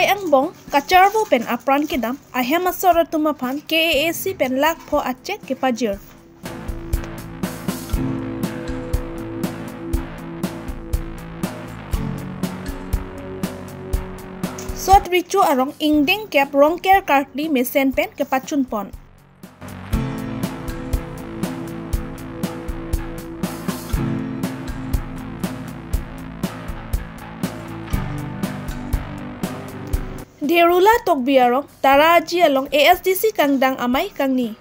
Khai ang bong kacharvo pen apran kidam ahem asora tumapan KAAC pen lak pho achek ke pajir. Sot richu arong ingding kep rong ker kartli mesen pen ke pachun pon. Derula tokbiarong taraji along ASDC kangdang amai kangni.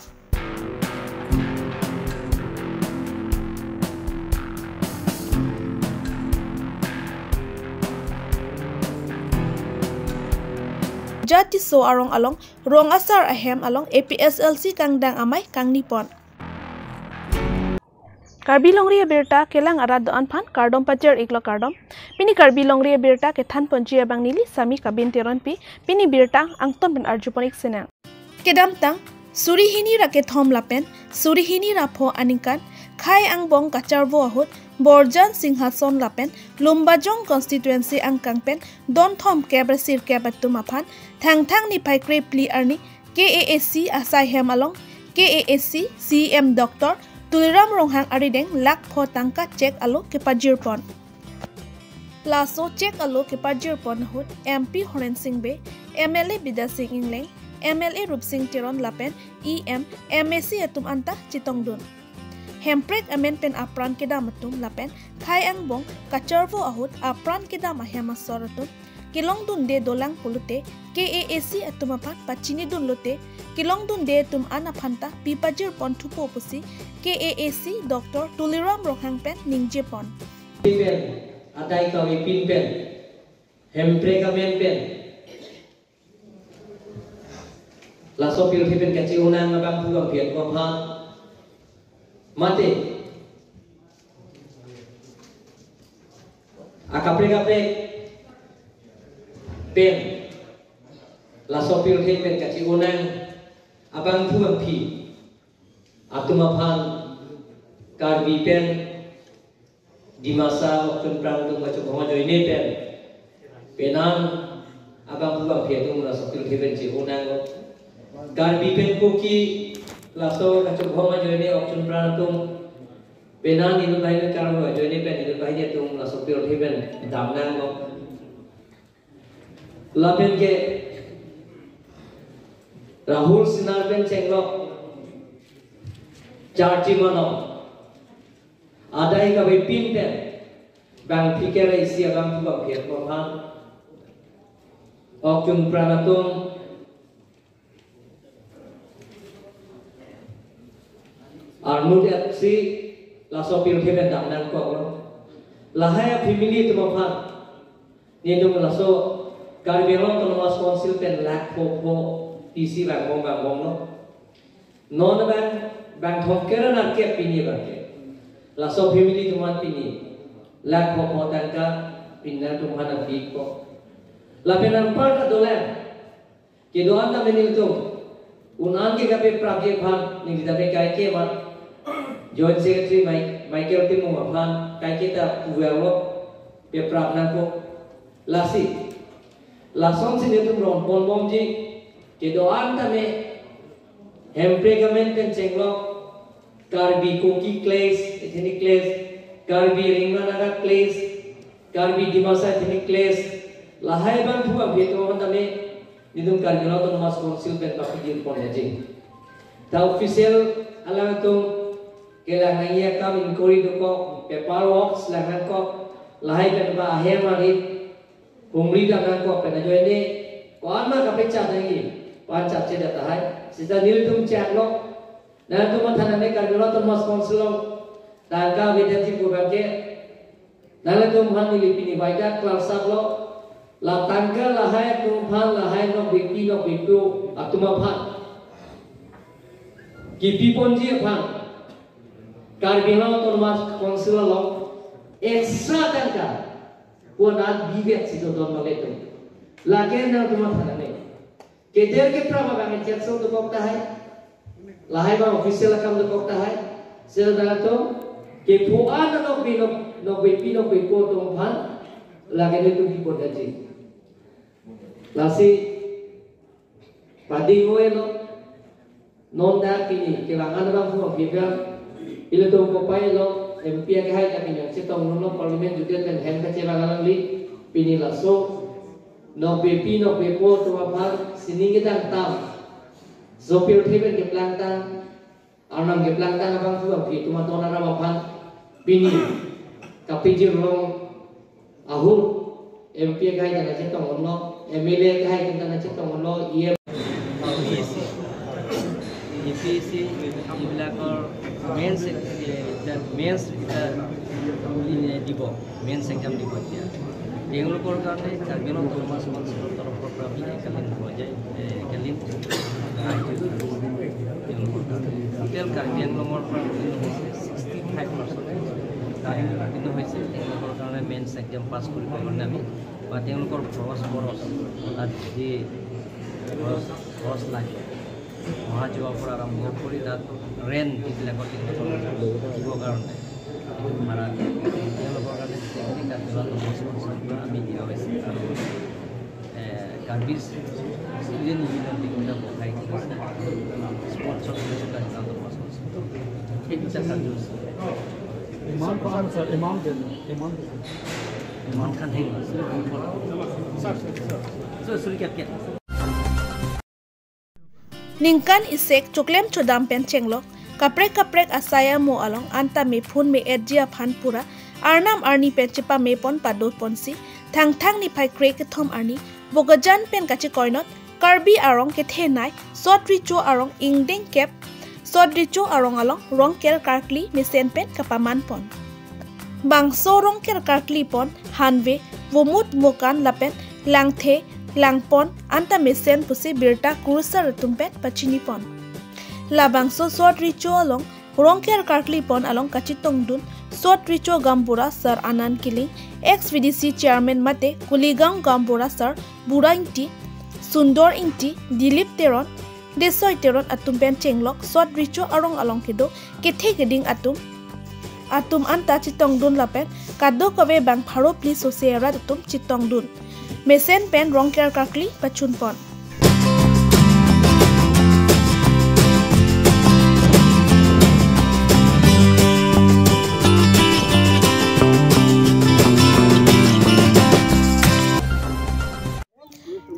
Jati so arong along rong asar ahem along APSLC kangdang amai kangni pon. Karbi longriya berta kelang arad doan pan kardom pajar iklo kardom pini karbi longriya berta ke than ponjia bang nili sami kabin teron pi pini berta angton pen arjuponik senang kedam tang surihini ra ke thom lapen surihini ra pho aningkan khai ang bong kacharvo ahut borjan singhason lapen lumbajong constituency ang kangpen don thom kebrasir kebatum aphan thang ni pai kre pli arni KAAC asai hem along KAAC CM Dr. Tuliram ronghang arideng lak pho tangka cek alo ke pajir pon. Laso cek alo ke pajir pon hut MP Horen Singh Be, MLA Bida Singh Ingleng, MLA Rup Singh Tiron Lapen, EM, MAC atum anta Chitongdun. Hemprek amen pen apran kedam atum lapen, khai ang bong kacharvo ahut apran kedam ahema soratum, kilong dun de dolang pulute, KAAC atum apan pachini dun lote, kilong dun de tum anapanta pipajir pon tupo pusi, KAAC Dr. Tuliram Rokhang pen ningje pon. Pen atai kawi pin pen hempre kamen pen laso pil pen kaci unang ngabang pulang piat wapha mate akapre pen laso pil pen kaci unang abang pulang pi atumapan karbi pen di masa waktu perang tu macam orang join ni pen penang abang pulang pi tu laso pil pen ci unang karbi pen kuki laso macam orang join ni waktu perang tu penang itu baik kalau join ni pen itu baik dia tu laso pil pen damnang ko lapen ke Rahul Sinar pen cenglo Charji mano adai ka pin pen bang pikir isi abang tu bagian kohan okun pranatung Armud FC laso pil pen damnan ko lahaya family tu bahan ni dum laso karbiron tu mas konsil pen lak po PC bang bong non bang thongkera na ke pini bake laso family tuman pini lak ho tangka pinna tumhana biko la penan part dolan ke doan na menil tum unan ke gape prabje bhan ni dabe kai ke ma joint secretary Michael timu bhan kai ke ta uwelo pe prabna ko lasi lason se tum ron pon ji ke doan ta me Hempregamen pen cenglo karbi koki class ethnic class karbi ringmanaga class karbi dimasa ethnic class lahai ban thua beto hantame nidum karbi no to mas council pen pakijir pon jing ta official alang to kela ngaya kam inquiry do ko paper works langan ko lahai pen ba ahem ari umri langan ko pen joine ko ama ka pecha dai panca ceda tahai sisa nil tum chat lo na tum thana ne karbi no to mas council lo tangka vidyarthi ko bage nala tum han lipini baita class lo la tangka la hai tum phan la hai no bikpi no bikpu atuma phan kipi ponji phan karbi no to mas council lo extra tangka ko na bivet sido don male tum lage na tum thana ne केदेर के प्रभा बांगे चेक्सो तो कोकता है लाहे बा ऑफिशियल काम तो कोकता है सेल दाला तो के फोआ न नो बे पी नो को तो भान लागे ने तो की कोटा जी Lasi padi ngoe lo non da kini kelangan orang semua kita ilo tu kopai lo MP ke hai kami yang cetong lo parlimen juga dan hen ke celangan li pini laso no bepi no bepo tu apa sini kita tam sopir teben ke plantang anam ke plantang abang semua kita cuma tu nara bapan pini kapijir lo ahur MP ke hai dan cetong lo MLA ke hai dan cetong lo iya EPC ibilakor mains kita dibo mains exam dibo dia yang lokor karne kageno Thomas Sponsor तरफ प्रॉब्लम है कलिन हो जाए कलिन yang lokor karne tel karbian nomor 65% kain itu hoise yang lokor karne mains exam pass kori paman nami bat yang lokor boros di boros lagi महाजुवापुर आरम्भ কৰি তাত ৰেন এইবিলাকৰ দিব কাৰণে মাৰা তেওঁলোকৰ কাৰণে টেকনিক আৰু আমি দিয়া হৈছে আৰু কাৰ্বিজ চিজন ইউনিয়ন দিবলৈ বহাই দিছে স্পৰ্টছৰ সেই দুটা কাৰ্যসূচী ইমান খান হেং Ningkan isek cuklem chodam pen chenglok kaprek asaya mo along anta me phun me edjia phan pura arnam arni pen chipa me pon padot ponsi thang ni phai krek thom arni bogajan pen kachi koinot karbi arong ke thenai sotri cho arong ingdeng kep sotri cho arong along rong ker karkli mesen pen kapaman pon bangso rong ker karkli pon hanwe vomut mokan lapen langthe langpon anta mesen pusi birta kurusar tumpet pachini pon labangso sot richo along rongker karkli pon along kachitong dun sot richo gambura sir anan kiling ex VDC chairman mate kuligang gambura sir burainti sundor inti dilip teron desoi teron atumpen chenglok sot richo arong along kedo kethe geding atum anta chitong dun lapen kado kawe bang pharo pli sosiera atum chitong dun Mesen pen rongker karkli pachun pon.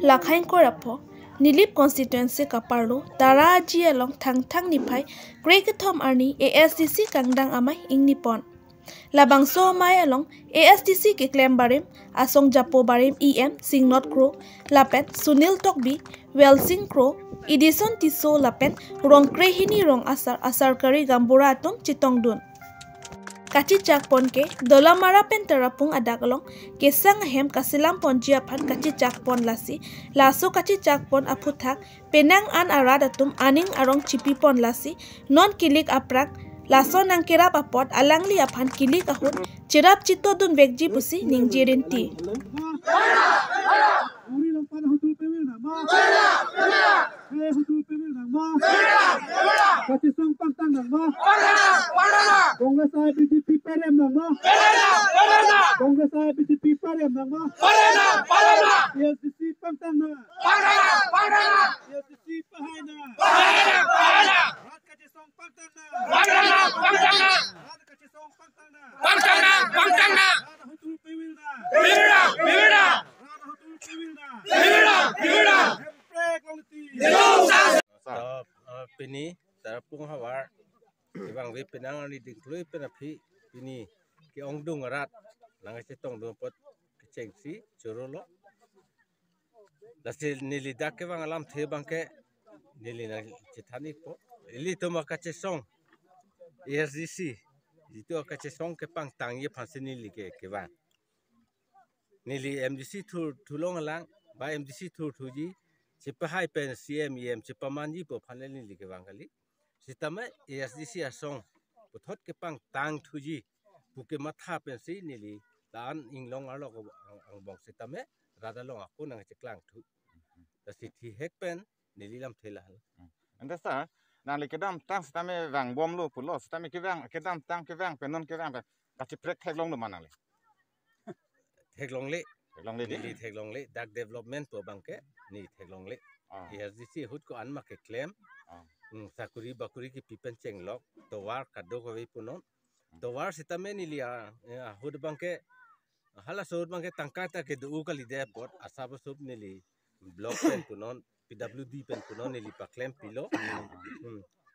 Lakhain ko rapo Nilip constituency kaparlo tara aji along thang nipai Gregathom arni ASDC kangdang amai ing nipon. Labangso amai along ASDC ke claim barim asong japo barim EM Singnot Crow lapen Sunil Tokbi Welsing Crow Edison Tiso lapen rong krehini rong asar kari gambura atum chitong dun kachi chak pon ke dolamara pen terapung adagalong kesang hem kasilam pon jiapan kachi chak pon lasi laso kachi chak pon aputhak penang an aradatum aning arong chipi pon lasi non kilik aprak laso nang kirap apot alangli apan kili kahun cirap cito dun vekji pusi ning jirinti Pini terapung hawar ibang we penang ni dingklui penapi pini ki ongdung rat nang cetong dompot kecengsi curolo lasil nilida ke bang alam the bangke nilina cetani po ili to makachesong ESDC itu akachesong ke pang tangye phasini like ke bang nili MDC thulong lang ba MDC thuji Cipahai pen CMEM cipamanji po panelin li ke bangkali sitama ESDC asong puthot ke pang tang thuji buke matha pen si nili dan inglong arlo ang bong sitame radalong aku nang ceklang thu ta sithi hek pen nili lam thela anda sa nang li kedam tang sitame wang bom lu pulo sitame kedam tang ke wang penon ke wang ka ciprek hek long lu manang le hek long le long le nili theklong le dak development po bangke ni theklong le SDC hut ko an ma ke claim sakuri bakuri ki pipen chenglok towar kaddo ko we punon towar sitame nili hut bangke hala sud bangke tangkata ke du kali de pot asaba sub nili block pen punon PWD pen punon nili pa claim pilo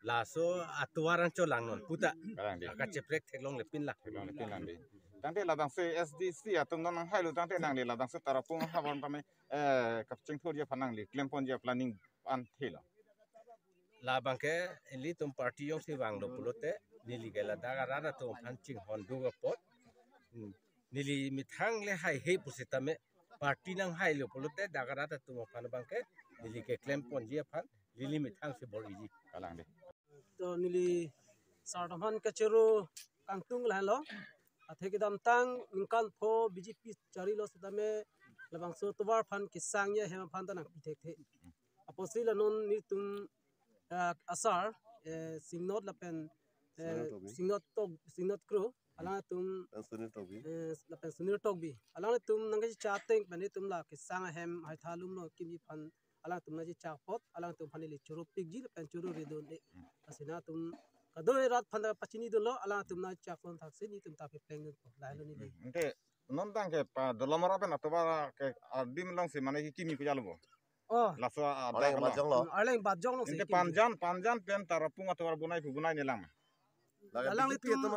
laso atuaran cholang non puta ka cheprek theklong le pin la tangte la bangse SDC atum non hai lu tangte nang le la bangse tarapung hawan pame kapching thur je phanang le claim pon je planning an thela la bangke eli tum party yong si wang do pulote nili gela daga rada tum phanching hon du pot nili mithang le hai he pusitame party nang hai le pulote daga rada tum phan bangke nili ke claim pon je phan lili mithang se bor iji kalang de to nili sardaman kachero kangtung lahlo atheki dam tang ningkan pho BJP chari lo sedame labang so towar phan kisang ye hema phan tanang pithek the aposil anon ni tum asar singnot lapen singnot kro ala tum lapen sunir tokbi ala tum nangai cha teng bani tum la kisang hem hai thalum no kimi phan ala tum na ji cha pot ala tum phanili churu pigji lapen churu ridon le asina tum kadoi rat phanda pachini dolo ala tum na cha kon thakse ni tum ta pe pleng ko lailo ni nte non dang ke pa dolomara pe na to bara ke adim long se mane ki kimi ko jalo laso aleng bat jong lo nte panjan pen tarapung atwar bunai bunai ni lang alang li tum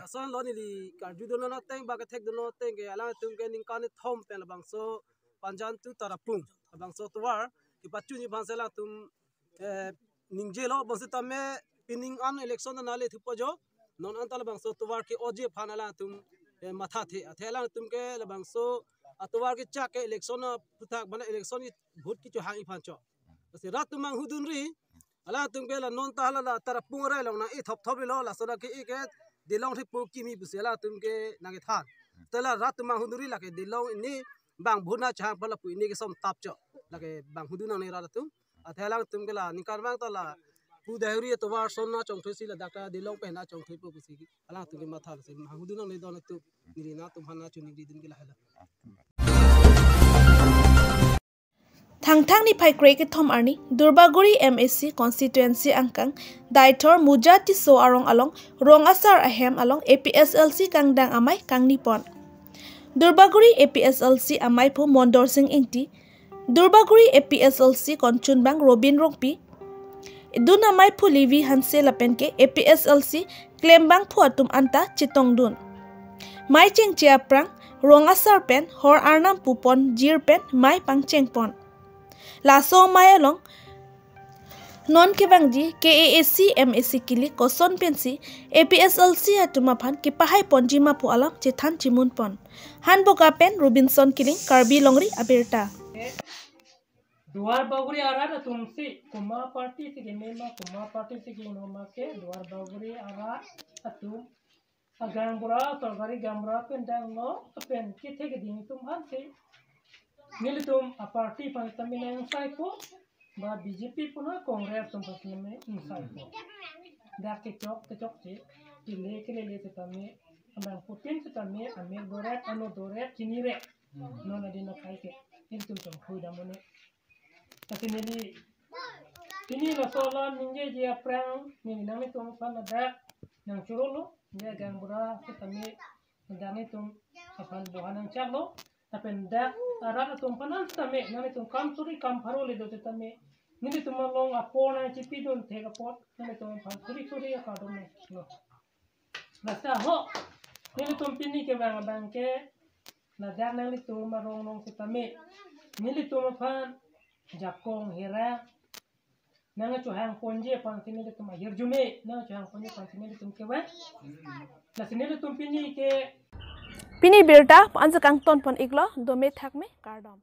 asan lo ni li karju dolo na teng ba ke thek dolo teng ke ala tum ke ning kan thom pen bang so panjan tu tarapung bang so twar ki pachu ni bang sela tum ningjelo bang se tame pining an election na le thupo jo non antal bang so twar ke oje phanala tum matha the athela tum ke bang so atwar ke cha ke election na puthak bana election ni vote ki cho hangi phan cho se rat mang hudun ri ala tum ke la non ta hala la tarapung rai long na e thop thop lo la so na ke e ke dilong thi pu kimi busela tum ke na ke than tela rat mang hudun ri la ke dilong ni bang bhuna cha bala pu ni ke som tap cho la ke bang hudun na ra tum athela tum ke la nikar bang ta la pu dahuri to war sonna chong thesi la daka dilong pe na chong thei pu kusi ala tu ke matha se hudun na don tu ni na tum hana chu ni din ke la hala Thang ni phai krei ke thom arni Durbaguri MSC constituency angkang daitor mujati so arong along rong asar ahem along APSLC kangdang amai kang nipon Durbaguri APSLC amai phu mondor sing ingti Durbaguri APSLC konchun bang Robin Rongpi idun amai phu livi hanse lapen ke APSLC claim bang phu atum anta chitong dun mai cheng chia prang rong asar pen hor arnam pupon jir pen mai pang cheng pon laso mai along non ke bangji KAAC MSC kili koson pensi APSLC atuma phan ki pahai ponjima pu alam chithan chimun pon han boka pen Robinson kiling Karbi Longri aberta Duar baguri ara tumsi kuma party se noma ke duar baguri ara atum agambura sargari gambura pendang no pen kithe ke ding tum han se militum a party pan tamile sai ko ba BJP puna congress tum pasme sai ko da ke chok che le se tame amang putin se tame amel doret ano doret chinire no na dina kai ke intum tum khuda mone ini la sola ninge dia prang ni nami tum pana da nang churolo dia gambura ketame ndani tum apan bohanang chalo tapen da arana tum panan tame nami tum kam suri kam pharole do tame ni tum long apona chipi don thega pot nami tum phan suri ka do no rasa ho ni tum pini ke bang ke na da nami tum marong nong tame ni tum phan Jakong hera nanga chuhang ponje pan sini de tuma yerjume nanga chuhang ponje pan sini de tum kewa na sini de tum pini ke pini berta anza kang ton pon iglo dome thak me kardom